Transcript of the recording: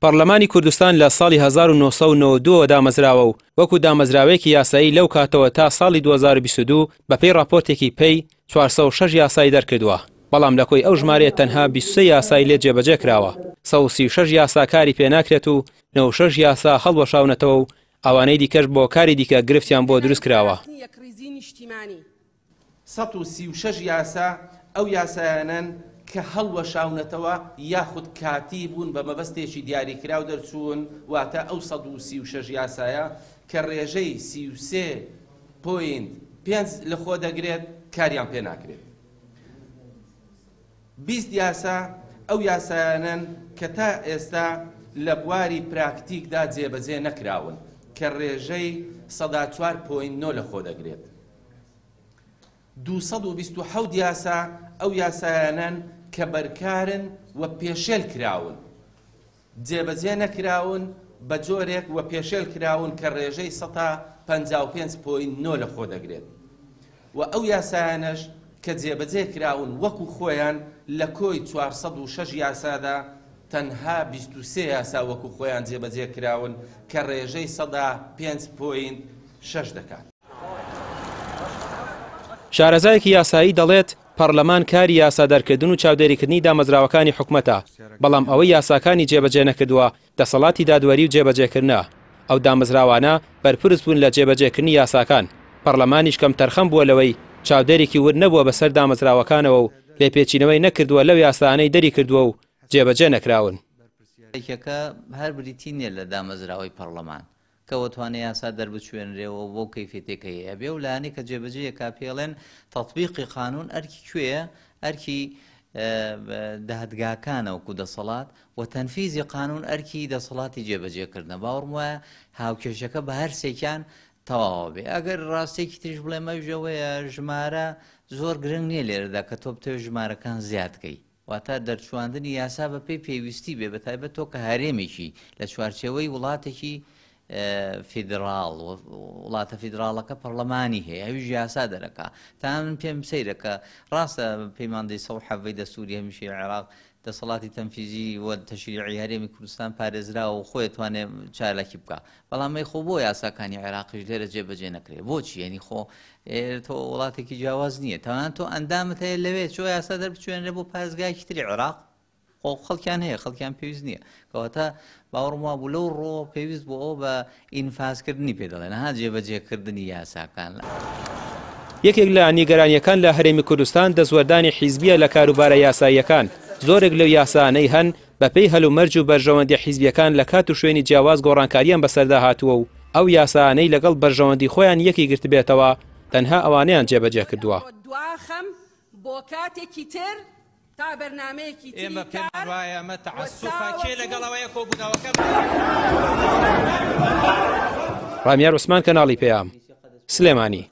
پەرلەمانی کوردستان لە ساڵی 1992 دامەزراوە و وەکو دامەزراوەیەکی یاسایی لەو کاتەوە تا ساڵی 2022 بەپێی راپۆرتێکی پێی 406 یاسای دەرکردووە. بەڵام لە کۆی ئەو ژمارەیە تەنها 23 یاسای لێ جێبەجێ کراوە. 136 یاسا کاری پێناکرێت و 96 یاسا هەڵوەشاونەتەوە و ئەوانەی دیکەش بۆ کاری دیکە گرفتیان بۆ دروست کراوە. 136 یاسا ئەو یاسایانن کە هەڵوەشاونەتەوە یاخود کاتی بوون بە مەبەستێکی دیاریکراو دەرچوون، واتە ئەو 136 یاسایە کە ڕێژەی 33.5 لەخۆ دەگرێت کاریان پێ ناکرێت. 20 یاسا ئەو یاسایانن کە تا ئێستا لە بواری پراکتیکدا جێبەجێ نەکراون کە ڕێژەی 4.9 لەخۆ دەگرێت. 227 یاسا ئەو یاسایانن کە بەرکارن و پێشێل کراون، جێبەجێ نەکراون بە جۆرێک و پێشێل کراون کە ڕێژەی 155.9 لەخۆ دەگرێت. و ئەو یاسایانەش کە جێبەجێ کراون وەکو خۆیان لە کۆی 406 یاسادا تەنها 23 یاسا وەکو خۆیان جێبەجێ کراون کە ڕێژەی 105.6 دەکات. شارەزایەکی یاسایی دەڵێت پەرلەمان کاری یاسادەرکردن و چاودێریکردنی دامەزراوەکانی حکومەتە، بەڵام ئەوەی یاساکانی جێبەجێ نەکردووە دەسەڵاتی دادوەری و جێبەجێکردنە. ئەو دامەزراوانە بەرپرس بوون لە جێبەجێکردنی یاساکان. پەرلەمانیش کەم تەرخەم بووە لەوەی چاودێرێکی ور نەبووە بەسەر دامەزراوەکانەوە و لێپێچینەوەی نەکردووە لەو یاسانەی دەری کردووە و جێبەجێ نەکراون. یەکە هەر بریتی نییە لە دامەزراوەی پەرلەمان کەوە توانێت یاسا دەربچوێنرێەوە بۆ کەیفێتێکەیە ئەبێ و لایەنی کە جێبەجێیەکا پێڵێن تەطبیقی قانون ئەرکی کوێیە؟ ئەرکی دادگاکانە وەکو دەسەڵات و تەنفیزی قانون ئەرکی دەسەڵاتی جێبەجێکردنە. باوەڕم وایە هاوکێشەکە بە هەر سێکیان تەواوە بێ. ئەگەر ڕاستێکی تریش بڵێ مەوژەوەیە ژمارە زۆر گرنگ نییە لێرەدا کە تۆ بتەوێت ژمارەکان زیادکەی، واتە دەرچواندنی یاسا بە پێی پێویستی بێ، بەتایبەت تۆ کە هەرێمێکی لە چوارچێوەی وڵاتێکی فیدراڵ وڵاتە فیدراڵەکە پەرلەمانی هەیە، ئەویش یاسا دەرەکا. تا من پێم سەیرەکە ڕاستە پەیماندەی 170 دەستوری هەمیشەی عێراق دەسەڵاتی تەنفیزی و تەشریعی هەرێمی کوردستان پارێزراوە و خۆی توانێت چارەکی بکە، بەڵام خۆ بۆ یاساکانی عێراقیش لێرە جێبەجێ نەکرێت. بۆچی؟ یعنی خۆ تۆ وڵاتێکی جیاواز نییە، تاوان تۆ ئەندامت هەیە لەوێ چۆ یاسا دەربچوێنرێ بۆ پارێزگایەکی تری عێراق؟ خەڵکیان هەیە، خەڵکیان پێویست نییە. کەواتە باوەڕم وا بوو لەو ڕۆ پێویست بۆ ئەو بە ئینفازکردنی پێ دەڵێن، ها جێبەجێکردنی یاساکان. یەکێک لە نیگەرانیەکان لە هەرێمی کوردستان دەستوەردانی حیزبیە لە کاروبارە یاساییەکان. زۆرێک لەو یاسانەی هەن بەپێی هەلومەرج و بەرژەوەندی حیزبیەکان لە کات و شوێنی جیاواز گۆڕانکاریان بەسەردا هاتووە و ئەو یاسانەی لەگەڵ بەرژەوەندی خۆیان یەکی گرت بێتەوە تەنها ئەوانەیان جێبەجێ کردووە. دواخەم بۆ کاتێکی تر تا بەرنامەیەکی تری ئێمە پێمان وایە ئەمە تەعەسسوفە کێ لەگەڵەوەیە کۆبوونەوەکە. ڕامیار عوسمان، کەناڵی پێام، سلێمانی.